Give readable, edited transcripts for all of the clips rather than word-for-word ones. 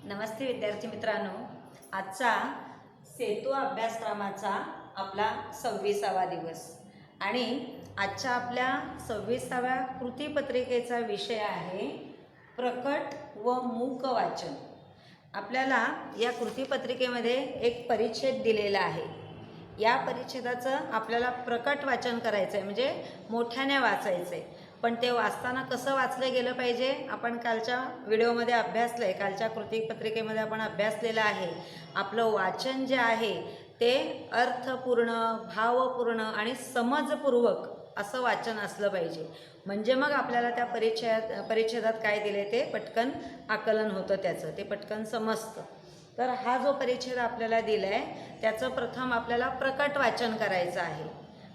नमस्ते विद्यार्थी मित्रांनो, आजचा सेतू अभ्यासक्रमाचा आपला 26वा दिवस आणि आजच्या आपल्या 26व्या कृतीपत्रिकेचा विषय आहे प्रकट व मूक वाचन। आपल्याला या कृतीपत्रिकेमध्ये एक परिच्छेद दिलेला आहे। या परिच्छेदाचं आपल्याला प्रकट वाचन करायचं आहे, म्हणजे मोठ्याने वाचायचं आहे। पण ते वाचताना कसं वाचलं गेलं पाहिजे आपण कालच्या व्हिडिओमध्ये अभ्यासलं आहे, कालच्या कृतीपत्रिकेमध्ये आपण अभ्यासलेलं आहे। आपलं वाचन जे आहे ते अर्थपूर्ण, भावपूर्ण आणि समजपूर्वक असं वाचन असलं पाहिजे, म्हणजे मग आपल्याला त्या परिच्छेदात काय दिले ते पटकन आकलन होतं, त्याचं ते पटकन समजतं। तर हा जो परिच्छेद आपल्याला दिला आहे त्याचं प्रथम आपल्याला प्रकट वाचन करायचं आहे,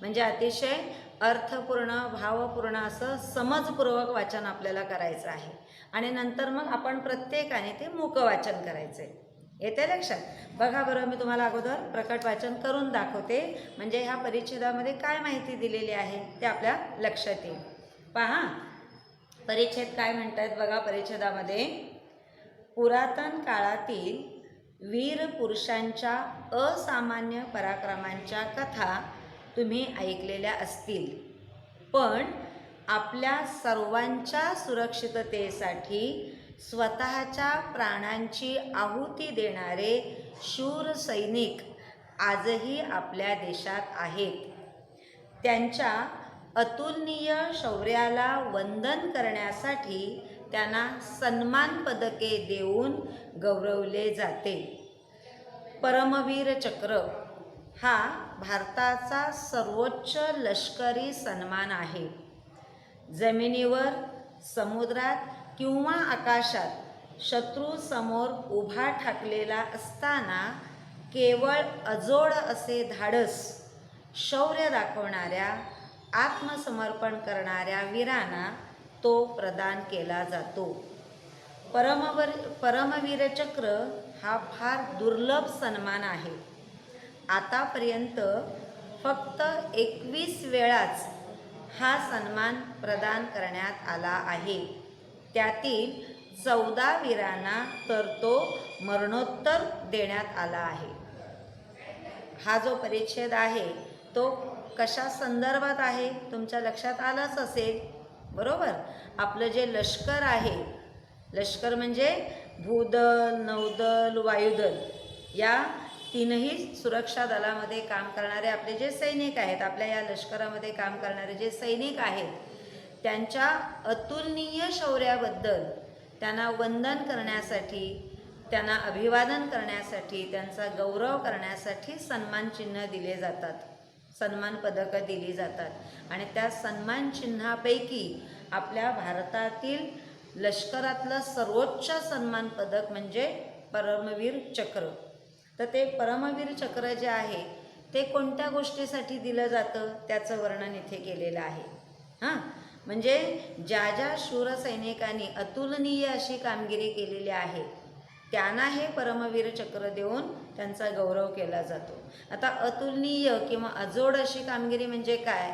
म्हणजे अतिशय अर्थपूर्ण, भावपूर्ण असं समजपूर्वक वाचन आपल्याला करायचं आहे। आणि नंतर मग आपण प्रत्येकाने ते मूक वाचन करायचं आहे। येते लक्षात? बघा बरं, मी तुम्हाला अगोदर प्रकट वाचन करून दाखवते, म्हणजे ह्या परिच्छेदामध्ये काय माहिती दिलेली आहे ते आपल्या लक्षात येईल। पहा परिच्छेद काय म्हणतात बघा। परिच्छेदामध्ये पुरातन काळातील वीर पुरुषांच्या असामान्य पराक्रमांच्या कथा तुम्ही ऐकलेल्या असतील, पण आपल्या सर्वांच्या सुरक्षिततेसाठी स्वतःच्या प्राणांची आहुती देणारे शूर सैनिक आजही आपल्या देशात आहेत। त्यांच्या अतुलनीय शौर्याला वंदन करण्यासाठी त्यांना सन्मान पदके देऊन गौरवले जाते। परमवीर चक्र हा भारताचा सर्वोच्च लष्करी सन्मान आहे। जमिनीवर, समुद्रात किंवा आकाशात शत्रू समोर उभा ठाकलेला असताना केवळ अजोड असे धाडस, शौर्य दाखवणाऱ्या, आत्मसमर्पण करणाऱ्या वीरांना तो प्रदान केला जातो। परमवीर चक्र हा फार दुर्लभ सन्मान आहे। आतापर्यंत फक्त 21 वेळाच हा सन्मान प्रदान करण्यात आला आहे। त्यातील 14 वीरांना तर तो मरणोत्तर देण्यात आला आहे। हा जो परिच्छेद आहे तो कशा संदर्भात आहे तुमच्या लक्षात आलंच असेल, बरोबर? आपलं जे लष्कर आहे, लष्कर म्हणजे भूदल, नौदल, वायुदल या तीनही सुरक्षा दलामध्ये काम करणारे आपले जे सैनिक आहेत, आपल्या या लष्करामध्ये काम करणारे जे सैनिक आहेत, त्यांच्या अतुलनीय शौर्याबद्दल त्यांना वंदन करण्यासाठी, त्यांना अभिवादन करण्यासाठी, त्यांचा गौरव करण्यासाठी सन्मान चिन्ह दिले जातात, सन्मान पदकं दिली जातात। आणि त्या सन्मान चिन्हापैकी आपल्या भारतातील लष्करातलं सर्वोच्च सन्मान पदक म्हणजे परमवीर चक्र। तर ते परमवीर चक्र जे आहे ते कोणत्या गोष्टीसाठी दिलं जातं त्याचं वर्णन इथे केलेलं आहे। म्हणजे ज्या ज्या शूर सैनिकांनी अतुलनीय अशी कामगिरी केलेली आहे त्यांना हे परमवीर चक्र देऊन त्यांचा गौरव केला जातो। आता अतुलनीय किंवा अजोड अशी कामगिरी म्हणजे काय,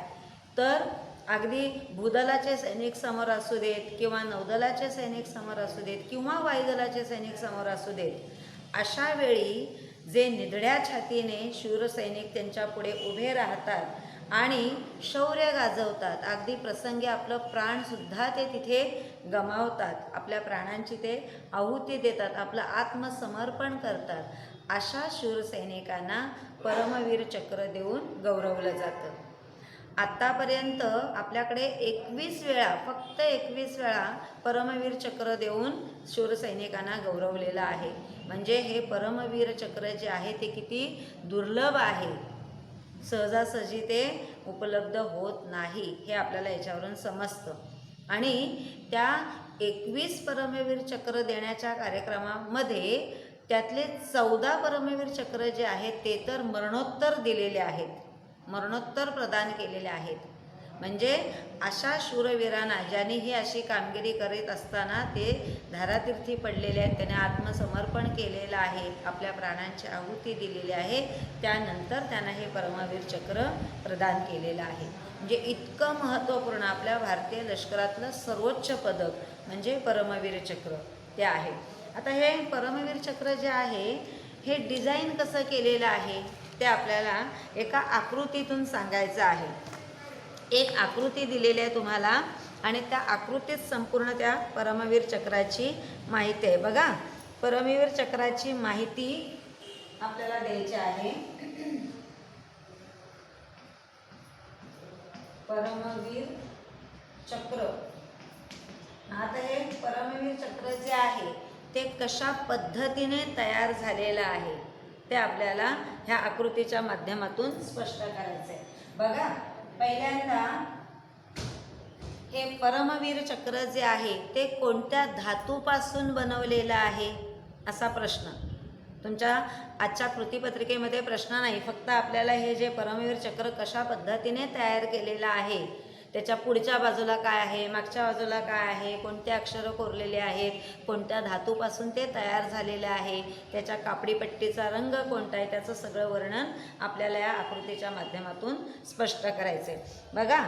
तर अगदी भूदलाचे सैनिक समोर असू देत किंवा नौदलाचे सैनिक समोर असू देत किंवा वायुदलाचे सैनिक समोर असू देत, अशा वेळी जे निधड्या छातीने शूर सैनिक त्यांच्या पुढे उभे राहतात आणि शौर्य गाजवतात, अगदी प्रसंगी आपलं प्राणसुद्धा ते तिथे गमावतात, आपल्या प्राणांची ते आहुती देतात, आपलं आत्मसमर्पण करतात, अशा शूर सैनिकांना परमवीर चक्र देऊन गौरवलं जातं। आत्तापर्यंत आपल्याकडे 21 वेळा, फक्त 21 वेळा परमवीर चक्र देऊन शूर सैनिकांना गौरवलेलं आहे। म्हणजे हे परमवीर चक्र जे आहे ते किती दुर्लभ आहे, सहजासहजी ते उपलब्ध होत नाही, हे आपल्याला याच्यावरून समजतं। आणि त्या 21 परमवीर चक्र देण्याच्या कार्यक्रमामध्ये त्यातले 14 परमवीर चक्र जे आहेत ते तर मरणोत्तर दिलेले आहेत, मरणोत्तर प्रदान केलेले आहेत। म्हणजे अशा शूरवीरांना ज्यांनी ही अशी कामगिरी करीत असताना ते धारातीर्थी पडलेले आहेत, त्याने आत्मसमर्पण केलेलं आहे, आपल्या प्राणांची आहुती दिलेली आहे, त्यानंतर त्यांना हे परमवीर चक्र प्रदान केलेलं आहे। म्हणजे इतकं महत्त्वपूर्ण आपल्या भारतीय लष्करातलं सर्वोच्च पदक म्हणजे परमवीर चक्र ते आहे। आता हे परमवीर चक्र जे आहे हे डिझाईन कसं केलेलं आहे ते आपल्याला एका आकृतीतून सांगायचं आहे. एक आकृती दिलेली आहे तुम्हाला आणि त्या आकृतीत संपूर्ण त्या परमवीर चक्राची माहिती आहे. बघा, परमवीर चक्राची माहिती आपल्याला द्यायची आहे. परमवीर चक्र, आता हे परमवीर चक्र जे आहे ते कशा पद्धतीने तयार झालेलं आहे ते आपल्याला ह्या आकृतीच्या माध्यमातून स्पष्ट करायचं आहे. बघा, पहिल्यांदा हे परमवीर चक्र जे आहे ते कोणत्या धातूपासून बनवलेलं आहे असा प्रश्न तुमच्या आजच्या कृतीपत्रिकेमध्ये प्रश्न नाही. फक्त आपल्याला हे जे परमवीर चक्र कशा पद्धतीने तयार केलेलं आहे, त्याच्या पुढच्या बाजूला काय आहे, मागच्या बाजूला काय आहे, कोणते अक्षरं कोरलेले आहेत, कोणत्या धातूपासून ते तयार झालेलं आहे, त्याच्या कापडी पट्टीचा रंग कोणता आहे, त्याचं सगळं वर्णन आपल्याला या आकृतीच्या माध्यमातून स्पष्ट करायचं आहे. बघा,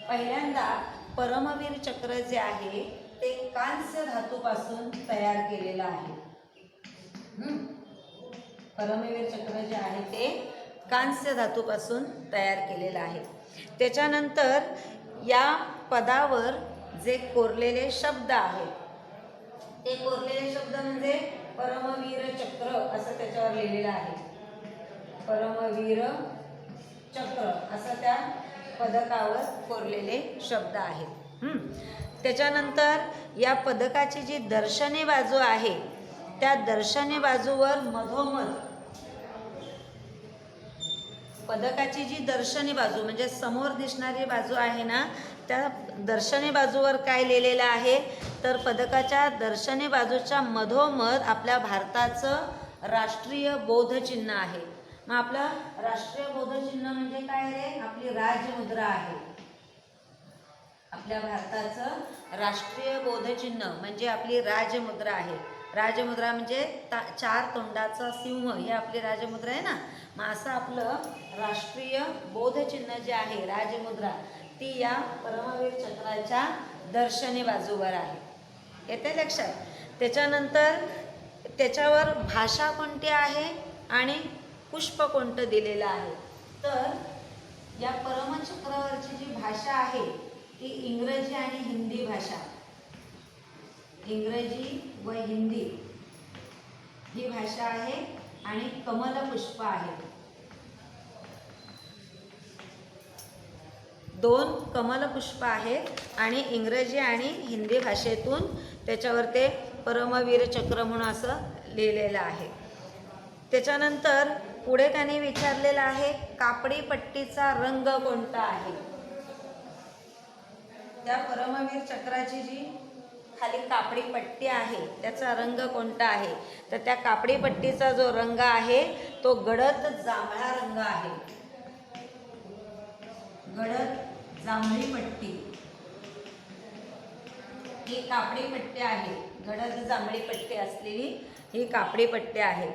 पहिल्यांदा परमवीर चक्र जे आहे ते कांस्य धातूपासून तयार केलेलं आहे. परमवीर चक्र जे आहे ते कांस्य धातूपासून तयार केलेलं आहे. त्याच्यानंतर या पदावर जे कोरलेले शब्द आहेत ते कोरलेले शब्द म्हणजे परमवीर चक्र असं त्याच्यावर लिहिलेलं आहे. परमवीर चक्र असं त्या पदकावर कोरलेले शब्द आहेत. त्याच्यानंतर या पदकाची जी दर्शनी बाजू आहे त्या दर्शनी बाजूवर मधोमध पदकाची जी दर्शनी बाजू म्हणजे समोर दिसणारी बाजू आहे ना, त्या दर्शनी बाजूवर काय लिहिलेलं आहे तर पदकाच्या दर्शनी बाजूच्या मधोमध आपल्या भारताचं राष्ट्रीय बोधचिन्ह आहे. मग आपलं राष्ट्रीय बोधचिन्ह म्हणजे काय रे, आपली राजमुद्रा आहे. आपल्या भारताचं राष्ट्रीय बोधचिन्ह म्हणजे आपली राजमुद्रा आहे. राजमुद्रा म्हणजे 4 तोंडाचा सिंह हे आपली राजमुद्रा आहे ना. मग असं आपलं राष्ट्रीय बोधचिन्ह जे आहे राजमुद्रा ती या परमवीर चक्राच्या दर्शनी बाजूवर आहे. येते लक्षात. त्याच्यानंतर त्याच्यावर भाषा कोणती आहे आणि पुष्प कोणतं दिलेलं आहे तर या परमचक्रावरची जी भाषा आहे ती इंग्रजी आणि हिंदी भाषा, इंग्रजी व हिंदी ही भाषा आहे आणि कमलपुष्प आहे. 2 कमलपुष्प आहेत आणि इंग्रजी आणि हिंदी भाषेतून त्याच्यावर ते परमवीर चक्र म्हणून असं लिहिलेलं आहे. त्याच्यानंतर पुढे त्याने विचारलेलं आहे कापडी पट्टीचा रंग कोणता आहे. त्या परमवीर चक्राची जी खाली कापडी पट्टी आहे त्याचा रंग कोणता आहे तर त्या कापडी पट्टीचा जो रंग आहे तो गडद जांभळा रंग आहे. गडद जांभळी पट्टी ही कापडी पट्टी आहे. गडद जांभळी पट्टी असलेली ही कापडी पट्टी आहे.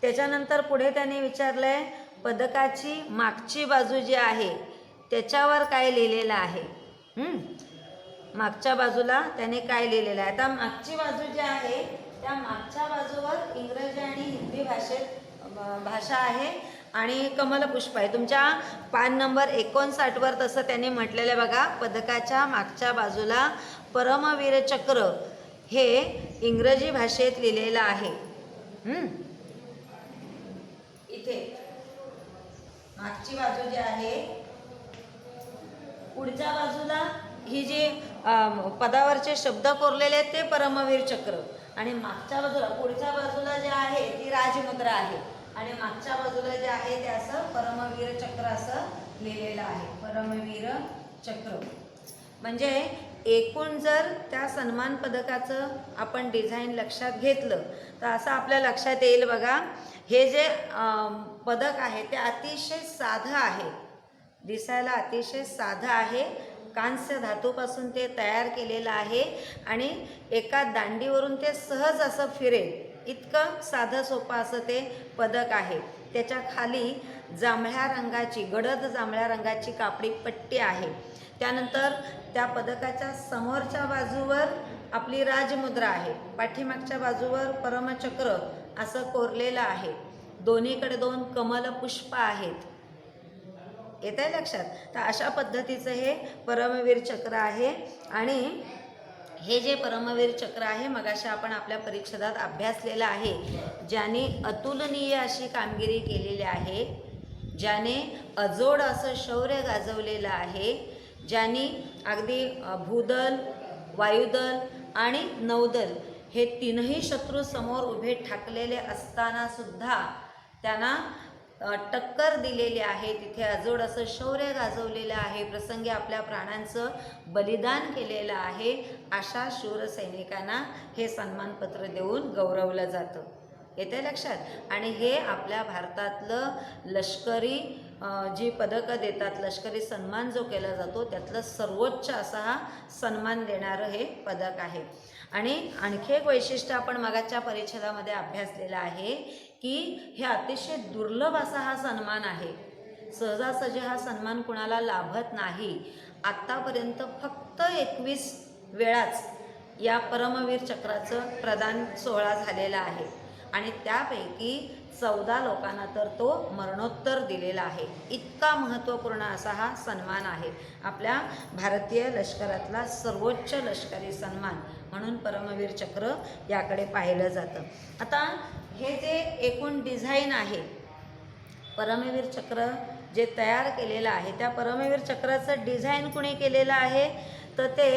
त्याच्यानंतर पुढे त्याने विचारलंय पदकाची मागची बाजू जी आहे त्याच्यावर काय लिहिलेलं आहे. मागच्या बाजूला त्याने काय लिहिलेलं आहे. आता मागची बाजू जी आहे त्या मागच्या बाजूवर इंग्रजी आणि हिंदी भाषा आहे आणि कमलपुष्प आहे. तुमच्या पान नंबर 59 वर तसं त्याने म्हटलेलं आहे बघा. पदकाच्या मागच्या बाजूला परमवीर चक्र हे इंग्रजी भाषेत लिहिलेलं आहे. इथे मागची बाजू जी आहे पुढच्या बाजूला ही जी पदावरचे शब्द कोरलेले आहेत ते परमवीर चक्र आणि मागच्या बाजूला पुढच्या बाजूला जे आहे ती राजमुद्रा आहे आणि मागच्या बाजूला जे आहे ते असं परमवीर चक्र असं लिहिलेलं आहे. परमवीर चक्र म्हणजे एकूण जर त्या सन्मान पदकाचं आपण डिझाईन लक्षात घेतलं तर असं आपल्या लक्षात येईल बघा. हे जे पदक आहे ते अतिशय साधं आहे, दिसायला अतिशय साधं आहे. कांस्य धातूपासून ते तयार केलेलं आहे आणि एका दांडीवरून ते सहज असं फिरेल इतकं साधं सोपं असं ते पदक आहे. त्याच्या खाली जांभळ्या रंगाची गडद जांभळ्या रंगाची कापडी पट्टी आहे. त्यानंतर त्या पदकाच्या समोरच्या बाजूवर आपली राजमुद्रा आहे, पाठीमागच्या बाजूवर परमचक्र असं कोरलेलं आहे, दोन्हीकडे 2 कमल पुष्प आहेत. येत आहे लक्षात? तर अशा पद्धतीचं हे परमवीर चक्र आहे. आणि हे जे परमवीर चक्र आहे मगाशी आपण आपल्या परीक्षेत अभ्यासलेलं आहे. ज्याने अतुलनीय अशी कामगिरी केलेली आहे, ज्याने अजोड असं शौर्य गाजवलेलं आहे, ज्यांनी अगदी भूदल, वायुदल आणि नौदल हे तीनही शत्रू समोर उभे ठाकलेले असताना सुद्धा त्यांना टक्कर दिलेली आहे, तिथे अजोड असं शौर्य गाजवलेलं आहे, प्रसंगी आपल्या प्राणांचं बलिदान केलेलं आहे. अशा शूर सैनिकांना हे सन्मानपत्र देऊन गौरवलं जातं. येते लक्षात? आणि हे आपल्या भारतातलं लष्करी जी पदकं देतात, लष्करी सन्मान जो केला जातो त्यातलं सर्वोच्च असा हा सन्मान देणारं हे पदक आहे. आणि आणखी एक वैशिष्ट्य आपण मगाच्या परिच्छेदामध्ये अभ्यासलेलं आहे की हे अतिशय दुर्लभ असा हा सन्मान आहे. सहजासहजी हा सन्मान कुणाला लाभत नाही. आत्तापर्यंत फक्त 21 वेळाच या परमवीर चक्राचं प्रदान सोहळा झालेला आहे आणि त्यापैकी 14 लोकांना तर तो मरणोत्तर दिलेला आहे. इतका महत्त्वपूर्ण असा हा सन्मान आहे. आपल्या भारतीय लष्करातला सर्वोच्च लष्करी सन्मान म्हणून परमवीर चक्र याकडे पाहिलं जातं. आता हे जे एकूण डिझाईन आहे, परमवीर चक्र जे तयार केलेलं आहे त्या परमवीर चक्राचं डिझाईन कुणी केलेलं आहे तर ते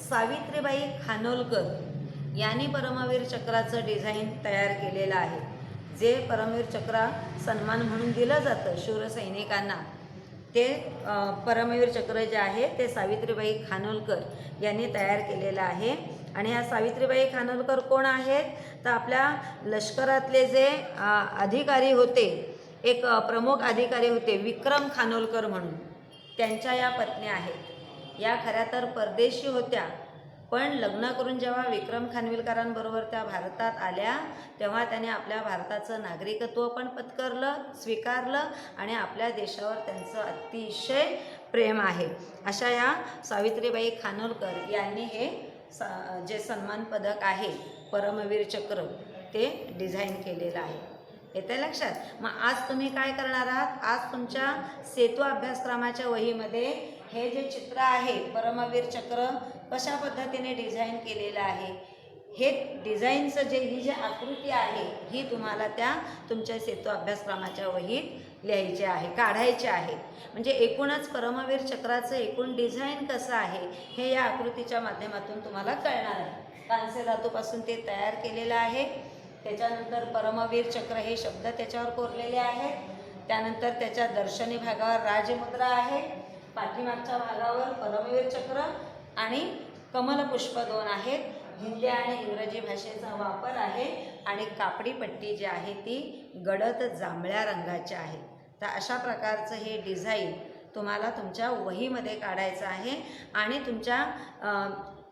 सावित्रीबाई खानोलकर यांनी परमवीर चक्राचं डिझाईन तयार केलेलं आहे. जे परमवीर चक्र सन्मान म्हणून दिलं जातं शूर सैनिकांना, ते परमवीर चक्र जे आहे ते सावित्रीबाई खानोलकर यांनी तयार केलेलं आहे. आणि ह्या सावित्रीबाई खानोलकर कोण आहेत तर आपल्या लष्करातले जे अधिकारी होते, एक प्रमुख अधिकारी होते विक्रम खानोलकर म्हणून, त्यांच्या या पत्नी आहेत. या खऱ्या तर परदेशी होत्या, पण लग्न करून जेव्हा विक्रम खानविलकरांबरोबर त्या भारतात आल्या तेव्हा त्याने आपल्या भारताचं नागरिकत्व पण पत्करलं, स्वीकारलं आणि आपल्या देशावर त्यांचं अतिशय प्रेम आहे. अशा या सावित्रीबाई खानोलकर यांनी हे जे सन्मान पदक आहे परमवीर चक्र ते डिझाईन केलेलं आहे. येते लक्षात? मग आज तुम्ही काय करणार आहात? आज तुमच्या सेतू अभ्यासक्रमाच्या वहीमध्ये हे जे चित्र आहे परमवीर चक्र कशा पद्धतीने डिझाईन केलेलं आहे, हे डिझाईनचं ही जी आकृती आहे ही तुम्हाला त्या तुमच्या सेतू अभ्यासक्रमाच्या वहीत लिहायची आहे, काढायची आहे. म्हणजे एकूणच परमवीर चक्राचं एकूण डिझाईन कसं आहे हे या आकृतीच्या माध्यमातून तुम्हाला कळणार आहे. कांस्य धातूपासून ते तयार केलेलं आहे. त्याच्यानंतर परमवीर चक्र हे शब्द त्याच्यावर कोरलेले आहेत. त्यानंतर त्याच्या दर्शनी भागावर राजमुद्रा आहे, पाठीमागच्या भागावर परमवीर चक्र आणि कमलपुष्प 2 आहेत. हिंदी आणि इंग्रजी भाषेचा वापर आहे आणि कापडी पट्टी जी आहे ती गडद जांभळ्या रंगाची आहे. तर अशा प्रकारचं हे डिझाईन तुम्हाला तुमच्या वहीमध्ये काढायचं आहे आणि तुमच्या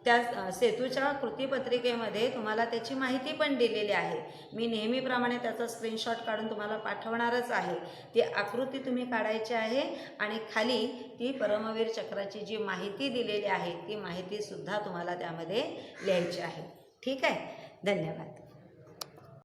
त्या सेतूच्या कृतीपत्रिकेमध्ये तुम्हाला त्याची माहिती पण दिलेली आहे. मी नेहमीप्रमाणे त्याचा स्क्रीनशॉट काढून तुम्हाला पाठवणारच आहे. ती आकृती तुम्ही काढायची आहे आणि खाली ती परमवीर चक्राची जी माहिती दिलेली आहे ती माहितीसुद्धा तुम्हाला त्यामध्ये लिहायची आहे. ठीक आहे? धन्यवाद.